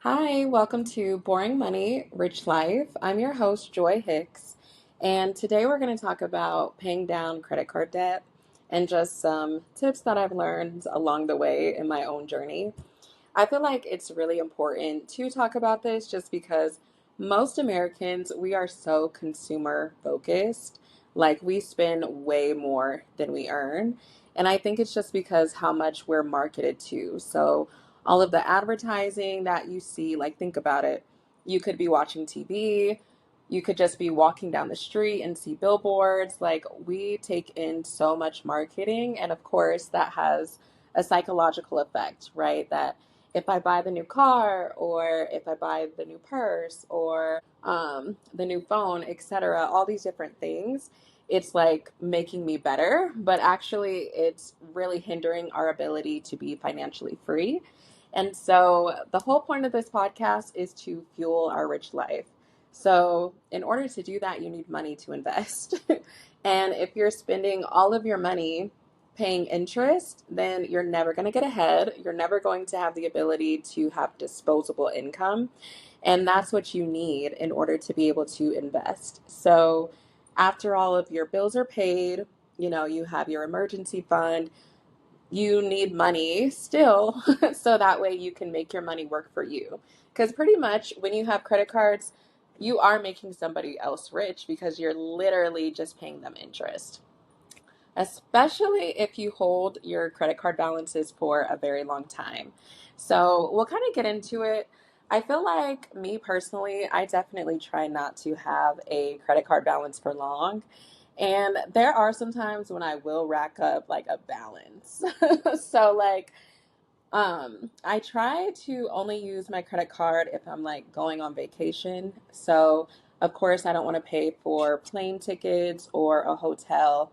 Hi, welcome to Boring Money, Rich Life. I'm your host, Joy Hicks, and today we're going to talk about paying down credit card debt and just some tips that I've learned along the way in my own journey. I feel like it's really important to talk about this just because most Americans, we are so consumer focused. Like we spend way more than we earn. And I think it's just because how much we're marketed to. So all of the advertising that you see, like think about it. You could be watching TV, you could just be walking down the street and see billboards. Like we take in so much marketing. And of course, that has a psychological effect, right? That if I buy the new car or if I buy the new purse or the new phone, etc., all these different things, it's like making me better, but actually it's really hindering our ability to be financially free. And so the whole point of this podcast is to fuel our rich life. So in order to do that, you need money to invest. And if you're spending all of your money paying interest, then you're never going to get ahead. You're never going to have the ability to have disposable income. And that's what you need in order to be able to invest. So after all of your bills are paid, you have your emergency fund, you need money still so that way you can make your money work for you. Because pretty much when you have credit cards, you are making somebody else rich because you're literally just paying them interest, especially if you hold your credit card balances for a very long time. So we'll kind of get into it. I feel like me personally, I definitely try not to have a credit card balance for long. And there are some times when I will rack up like a balance. So I try to only use my credit card if I'm like going on vacation. So of course I don't want to pay for plane tickets or a hotel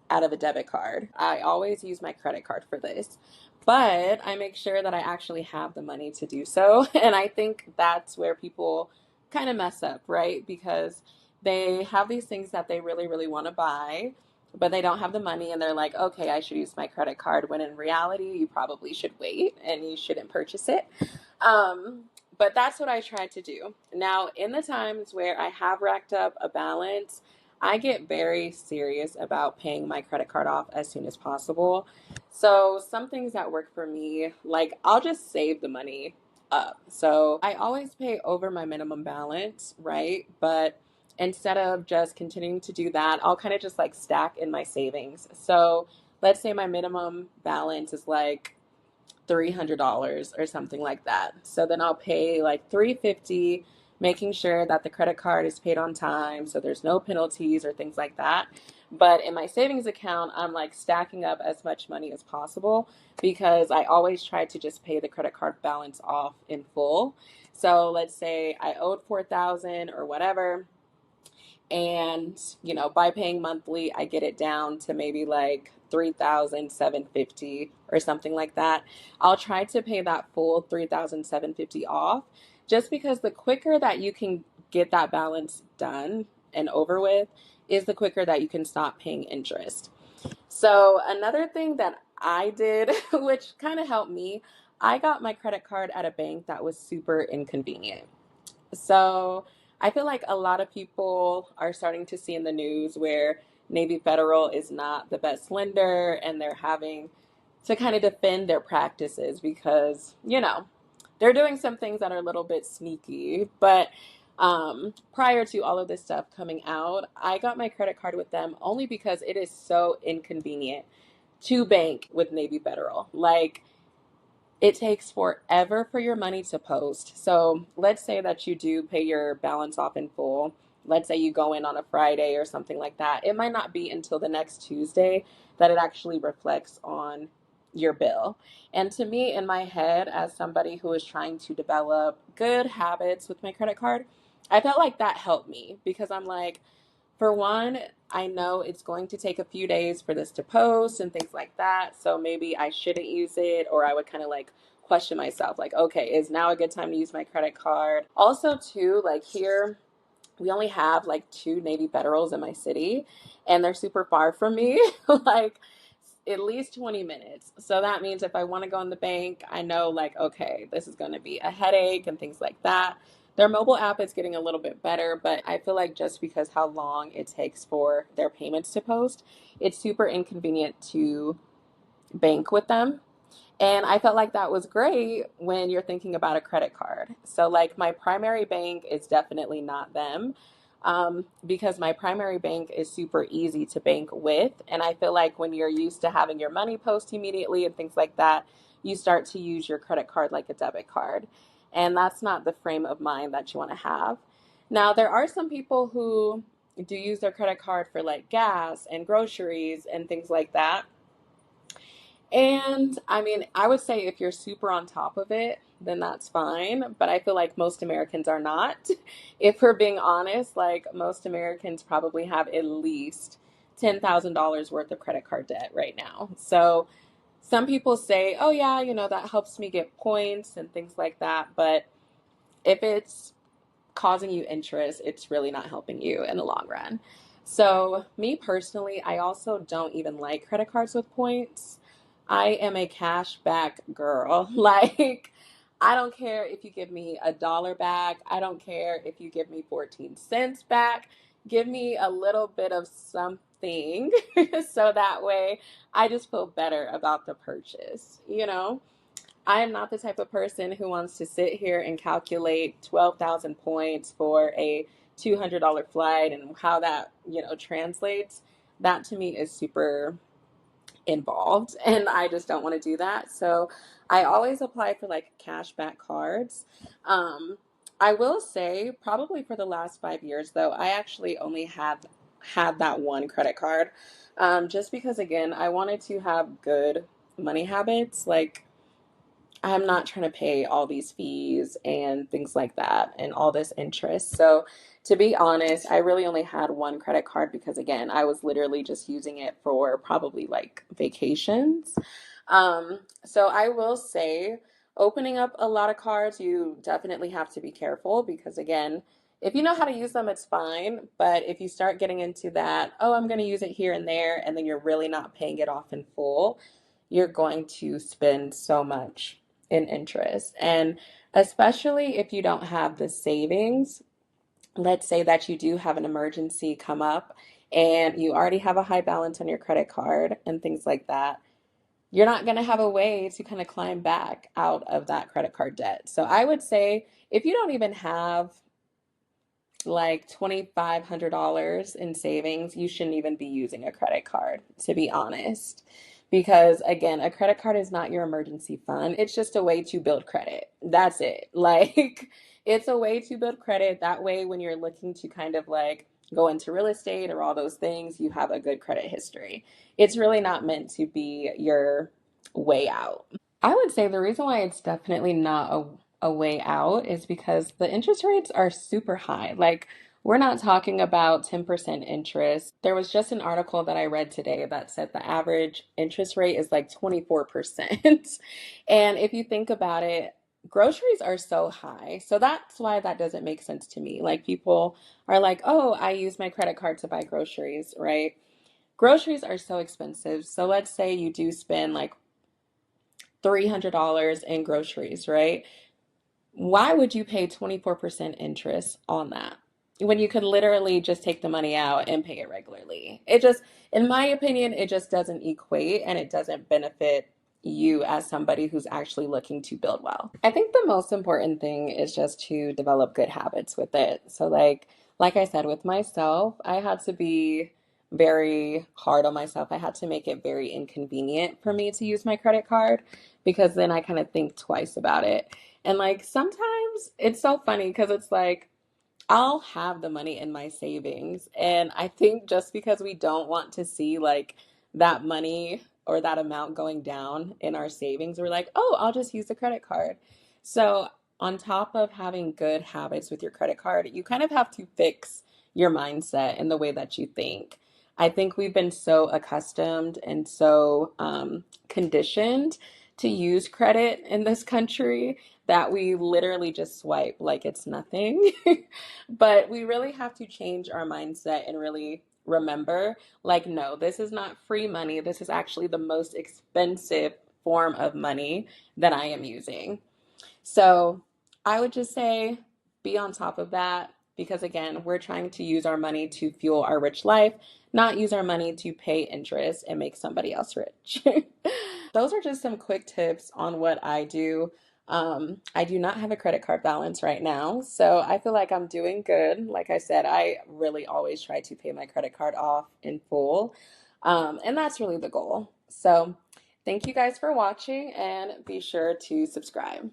out of a debit card. I always use my credit card for this. But I make sure that I actually have the money to do so. And I think that's where people kind of mess up, right? Because they have these things that they really, really want to buy, but they don't have the money and they're like, okay, I should use my credit card. When in reality, you probably should wait and you shouldn't purchase it. Um, but that's what I try to do. Now, in the times where I have racked up a balance, I get very serious about paying my credit card off as soon as possible. So, some things that work for me, like I'll just save the money up. So, I always pay over my minimum balance, right? But instead of just continuing to do that, I'll kind of just like stack in my savings. So, let's say my minimum balance is like $300 or something like that. So then I'll pay like $350, making sure that the credit card is paid on time so there's no penalties or things like that. But in my savings account, I'm like stacking up as much money as possible because I always try to just pay the credit card balance off in full. So let's say I owed 4,000 or whatever, and by paying monthly I get it down to maybe like 3,750 or something like that. I'll try to pay that full 3,750 off, just because the quicker that you can get that balance done and over with is the quicker that you can stop paying interest. So another thing that I did which kind of helped me, I got my credit card at a bank that was super inconvenient. So I feel like a lot of people are starting to see in the news where Navy Federal is not the best lender and they're having to kind of defend their practices because, they're doing some things that are a little bit sneaky. But prior to all of this stuff coming out, I got my credit card with them only because it is so inconvenient to bank with Navy Federal. Like, it takes forever for your money to post. So let's say that you do pay your balance off in full. Let's say you go in on a Friday or something like that. It might not be until the next Tuesday that it actually reflects on your bill. And to me, in my head, as somebody who is trying to develop good habits with my credit card, I felt like that helped me because I'm like, for one, I know it's going to take a few days for this to post and things like that. So maybe I shouldn't use it, or I would kind of like question myself, like, okay, is now a good time to use my credit card? Also, too, like here, we only have like two Navy Federals in my city, and they're super far from me. Like, at least 20 minutes. So that means if I want to go in the bank, I know like, okay, this is going to be a headache and things like that. Their mobile app is getting a little bit better, but I feel like just because how long it takes for their payments to post, it's super inconvenient to bank with them. And I felt like that was great when you're thinking about a credit card. So, like, my primary bank is definitely not them, because my primary bank is super easy to bank with. And I feel like when you're used to having your money post immediately and things like that, you start to use your credit card like a debit card. And that's not the frame of mind that you want to have. Now, there are some people who do use their credit card for like gas and groceries and things like that. And I mean, I would say if you're super on top of it, then that's fine. But I feel like most Americans are not. If we're being honest, like most Americans probably have at least $10,000 worth of credit card debt right now. So some people say, oh, yeah, that helps me get points and things like that. But if it's causing you interest, it's really not helping you in the long run. So, me personally, I also don't even like credit cards with points. I am a cash back girl. Like, I don't care if you give me $1 back. I don't care if you give me 14 cents back. Give me a little bit of something so that way I just feel better about the purchase. I am not the type of person who wants to sit here and calculate 12,000 points for a $200 flight and how that translates. That to me is super involved and I just don't want to do that. So I always apply for like cashback cards. Um, I will say probably for the last 5 years though, I actually only have had that one credit card. Just because again, I wanted to have good money habits. Like I'm not trying to pay all these fees and things like that and all this interest. So, to be honest, I really only had one credit card because, again, I was literally just using it for probably like vacations. So, I will say, opening up a lot of cards, you definitely have to be careful because, again, if you know how to use them, it's fine. But if you start getting into that, oh, I'm going to use it here and there, and then you're really not paying it off in full, you're going to spend so much in interest. And especially if you don't have the savings, let's say that you do have an emergency come up and you already have a high balance on your credit card and things like that, you're not going to have a way to kind of climb back out of that credit card debt. So I would say if you don't even have like $2,500 in savings, you shouldn't even be using a credit card, to be honest. Because again, a credit card is not your emergency fund. It's just a way to build credit. That's it. Like, it's a way to build credit. That way, when you're looking to kind of like go into real estate or all those things, you have a good credit history. It's really not meant to be your way out. I would say the reason why it's definitely not a way out is because the interest rates are super high. Like, we're not talking about 10% interest. There was just an article that I read today that said the average interest rate is like 24%. And if you think about it, groceries are so high. So that's why that doesn't make sense to me. Like, people are like, oh, I use my credit card to buy groceries, right? Groceries are so expensive. So let's say you do spend like $300 in groceries, right? Why would you pay 24% interest on that when you could literally just take the money out and pay it regularly? It just, in my opinion, it just doesn't equate and it doesn't benefit you as somebody who's actually looking to build wealth. I think the most important thing is just to develop good habits with it. So like I said with myself, I had to be very hard on myself. I had to make it very inconvenient for me to use my credit card because then I kind of think twice about it. And like sometimes it's so funny because it's like I'll have the money in my savings. And I think just because we don't want to see like that money or that amount going down in our savings, we're like, oh, I'll just use the credit card. So, on top of having good habits with your credit card, you kind of have to fix your mindset and the way that you think. I think we've been so accustomed and so conditioned to use credit in this country that we literally just swipe like it's nothing. But we really have to change our mindset and really remember, like, no, this is not free money. This is actually the most expensive form of money that I am using. So I would just say be on top of that because, again, we're trying to use our money to fuel our rich life, not use our money to pay interest and make somebody else rich. Those are just some quick tips on what I do. I do not have a credit card balance right now, so I feel like I'm doing good. Like I said, I really always try to pay my credit card off in full, and that's really the goal. So, thank you guys for watching, and be sure to subscribe.